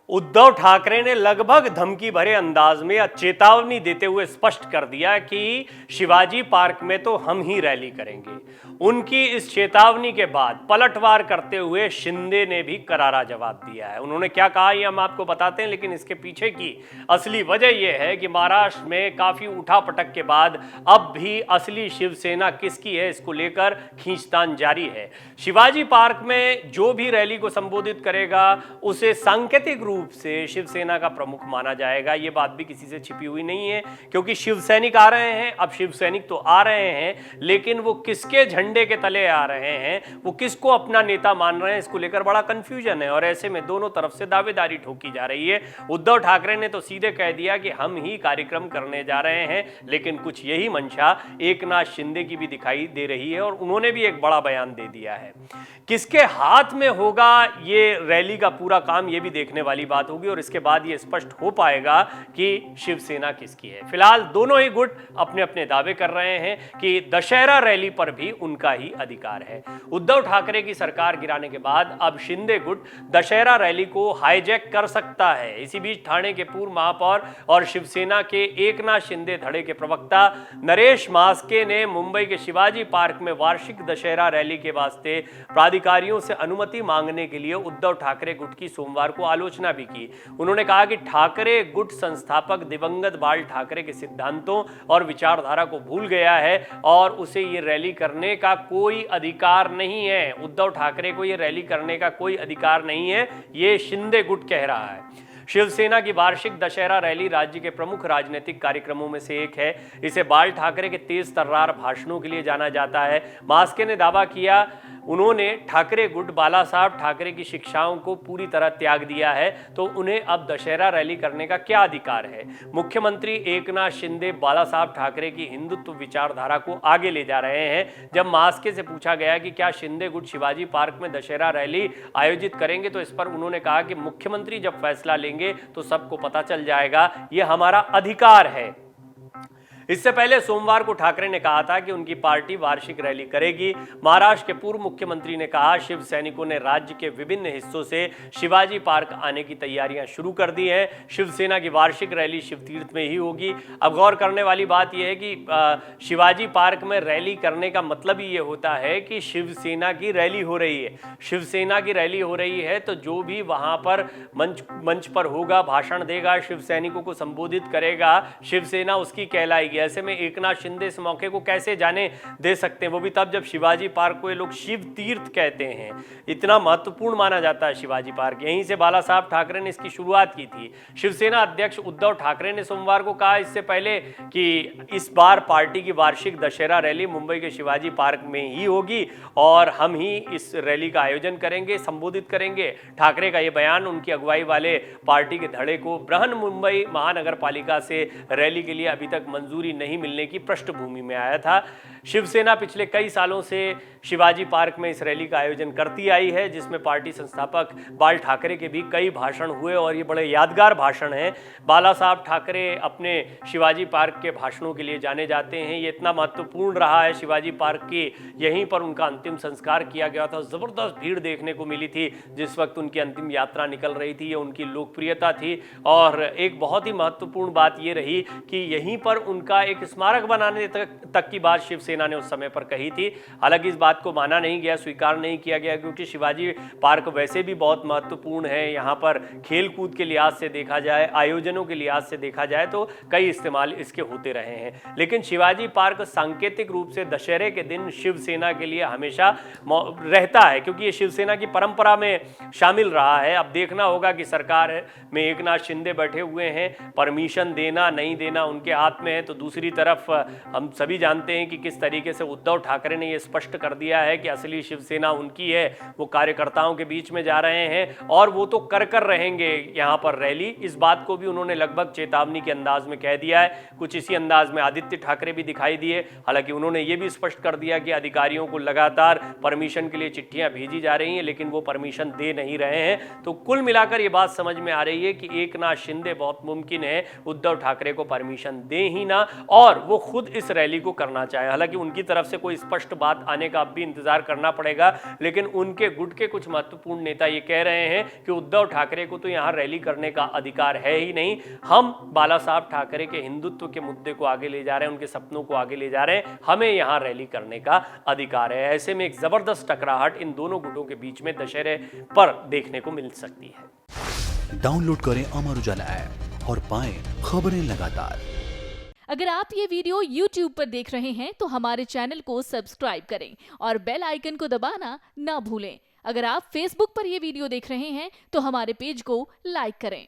उद्धव ठाकरे ने लगभग धमकी भरे अंदाज में या चेतावनी देते हुए स्पष्ट कर दिया कि शिवाजी पार्क में तो हम ही रैली करेंगे। उनकी इस चेतावनी के बाद पलटवार करते हुए शिंदे ने भी करारा जवाब दिया है। उन्होंने क्या कहा ये हम आपको बताते हैं, लेकिन इसके पीछे की असली वजह यह है कि महाराष्ट्र में काफी उठापटक के बाद अब भी असली शिवसेना किसकी है इसको लेकर खींचतान जारी है। शिवाजी पार्क में जो भी रैली को संबोधित करेगा उसे सांकेतिक रूप से शिवसेना का प्रमुख माना जाएगा। यह बात भी किसी से छिपी हुई नहीं है, क्योंकि शिव सैनिक आ रहे हैं। अब शिव सैनिक तो आ रहे हैं, लेकिन वो किसके झंडे के तले आ रहे हैं, वो किसको अपना नेता मान रहे हैं, इसको लेकर बड़ा कंफ्यूजन है। और ऐसे में दोनों तरफ से दावेदारी ठोकी जा रही है। उद्धव ठाकरे ने तो सीधे कह दिया कि हम ही कार्यक्रम करने जा रहे हैं, लेकिन कुछ यही मंशा एकनाथ शिंदे की भी दिखाई दे रही है और उन्होंने भी एक बड़ा बयान दे दिया है। किसके हाथ में होगा ये रैली का पूरा काम, ये भी देखने वाली बात होगी और इसके बाद ये स्पष्ट हो पाएगा कि शिवसेना किसकी है। फिलहाल दोनों ही गुट अपने अपने दावे कर रहे हैं कि दशहरा रैली पर भी उनका ही अधिकार है। उद्धव ठाकरे की सरकार गिराने के बाद अब शिंदे गुट दशहरा रैली को हाईजैक कर सकता है। इसी बीच ठाणे के पूर्व महापौर और शिवसेना के एकनाथ शिंदे धड़े के प्रवक्ता नरेश मास्के ने मुंबई के शिवाजी पार्क में वार्षिक दशहरा रैली के वास्ते प्राधिकारियों से अनुमति मांगने के लिए उद्धव ठाकरे गुट की सोमवार को आलोचना भी की। उन्होंने कहा कि ठाकरे गुट संस्थापक दिवंगत बाल ठाकरे के सिद्धांतों और विचारधारा को भूल गया है और उसे ये रैली करने का कोई अधिकार नहीं है। उद्धव ठाकरे को ये रैली करने का कोई अधिकार नहीं है, ये शिंदे गुट कह रहा है। शिवसेना की वार्षिक दशहरा रैली राज्य के प्रमुख राजनीतिक कार्यक्रमों में से एक है। इसे बाल ठाकरे के तेज तर्रार भाषणों के लिए जाना जाता है। मास्के ने दावा किया उन्होंने ठाकरे गुट बाला साहब ठाकरे की शिक्षाओं को पूरी तरह त्याग दिया है, तो उन्हें अब दशहरा रैली करने का क्या अधिकार है। मुख्यमंत्री एकनाथ शिंदे बाला साहब ठाकरे की हिंदुत्व विचारधारा को आगे ले जा रहे हैं। जब मास्के से पूछा गया कि क्या शिंदे गुट शिवाजी पार्क में दशहरा रैली आयोजित करेंगे, तो इस पर उन्होंने कहा कि मुख्यमंत्री जब फैसला लेंगे तो सबको पता चल जाएगा, यह हमारा अधिकार है। इससे पहले सोमवार को ठाकरे ने कहा था कि उनकी पार्टी वार्षिक रैली करेगी। महाराष्ट्र के पूर्व मुख्यमंत्री ने कहा शिव सैनिकों ने राज्य के विभिन्न हिस्सों से शिवाजी पार्क आने की तैयारियां शुरू कर दी हैं। शिवसेना की वार्षिक रैली शिवतीर्थ में ही होगी। अब गौर करने वाली बात यह है कि शिवाजी पार्क में रैली करने का मतलब ही ये होता है कि शिवसेना की रैली हो रही है। शिवसेना की रैली हो रही है तो जो भी वहां पर मंच पर होगा, भाषण देगा, शिव सैनिकों को संबोधित करेगा, शिवसेना उसकी कहलाएगी। ऐसे में एकनाथ शिंदे इस मौके को कैसे जाने दे सकते हैं, वो भी तब जब शिवाजी पार्क को ये लोग शिव तीर्थ कहते हैं। इतना महत्वपूर्ण माना जाता है शिवाजी पार्क। यहीं से बाला साहब ठाकरे ने इसकी शुरुआत की थी। शिवसेना अध्यक्ष उद्धव ठाकरे ने सोमवार को कहा इससे पहले कि इस बार पार्टी की वार्षिक दशहरा रैली मुंबई के शिवाजी पार्क में ही होगी और हम ही इस रैली का आयोजन करेंगे, संबोधित करेंगे। ठाकरे का यह बयान उनकी अगुवाई वाले पार्टी के धड़े को बृहन मुंबई महानगर पालिका से रैली के लिए अभी तक मंजूरी नहीं मिलने की पृष्ठभूमि में आया था। शिवसेना पिछले कई सालों से शिवाजी पार्क में इस रैली का आयोजन करती आई है, जिसमें पार्टी संस्थापक बाल ठाकरे के भी कई भाषण हुए और ये बड़े यादगार भाषण हैं। बाला साहब ठाकरे अपने शिवाजी पार्क के भाषणों के लिए जाने जाते हैं। ये इतना महत्वपूर्ण रहा है शिवाजी पार्क की, यहीं पर उनका अंतिम संस्कार किया गया था। जबरदस्त भीड़ देखने को मिली थी जिस वक्त उनकी अंतिम यात्रा निकल रही थी। ये उनकी लोकप्रियता थी और एक बहुत ही महत्वपूर्ण बात ये रही कि यहीं पर उनका एक स्मारक बनाने तक की बात शिवसेना ने उस समय पर कही थी। हालांकि इस बात को माना नहीं गया, स्वीकार नहीं किया गया, क्योंकि शिवाजी पार्क वैसे भी बहुत महत्वपूर्ण है। यहाँ पर खेल कूद के लिहाज से देखा जाए, आयोजनों के लिहाज से देखा जाए तो कई इस्तेमाल इसके होते रहे हैं। लेकिन शिवाजी पार्क सांकेतिक रूप से दशहरे के दिन शिवसेना के लिए हमेशा रहता है, क्योंकि ये शिवसेना की परंपरा में शामिल रहा है। अब देखना होगा कि सरकार में एकनाथ शिंदे बैठे हुए हैं, परमिशन देना नहीं देना उनके हाथ में है। तो दूसरी तरफ हम सभी जानते हैं कि किस तरीके से उद्धव ठाकरे ने यह स्पष्ट कर दिया है कि असली शिवसेना उनकी है। वो कार्यकर्ताओं के बीच में जा रहे हैं और वो तो कर रहेंगे यहाँ पर रैली। इस बात को भी उन्होंने लगभग चेतावनी के अंदाज में कह दिया है। कुछ इसी अंदाज में आदित्य ठाकरे भी दिखाई दिए। हालांकि उन्होंने ये भी स्पष्ट कर दिया कि अधिकारियों को लगातार परमिशन के लिए चिट्ठियां भेजी जा रही हैं, लेकिन वो परमिशन दे नहीं रहे हैं। तो कुल मिलाकर ये बात समझ में आ रही है कि एकनाथ शिंदे बहुत मुमकिन है उद्धव ठाकरे को परमिशन दे ही ना और वो खुद इस रैली को करना चाहे। हालांकि उनकी तरफ से कोई स्पष्ट बात आने का अब भी इंतजार करना पड़ेगा, लेकिन उनके गुट के कुछ महत्वपूर्ण नेता ये कह रहे हैं कि उद्धव ठाकरे को तो यहां रैली करने का अधिकार है ही नहीं। हम बाला साहब ठाकरे के हिंदुत्व के मुद्दे को आगे ले जा रहे हैं, उनके सपनों को आगे ले जा रहे हैं, हमें यहां रैली करने का अधिकार है। ऐसे में एक जबरदस्त टकराहट इन दोनों गुटों के बीच में दशहरे पर देखने को मिल सकती है। डाउनलोड करें अमर उजाला ऐप और पाएं खबरें लगातार। अगर आप ये वीडियो YouTube पर देख रहे हैं तो हमारे चैनल को सब्सक्राइब करें और बेल आइकन को दबाना ना भूलें। अगर आप Facebook पर ये वीडियो देख रहे हैं तो हमारे पेज को लाइक करें।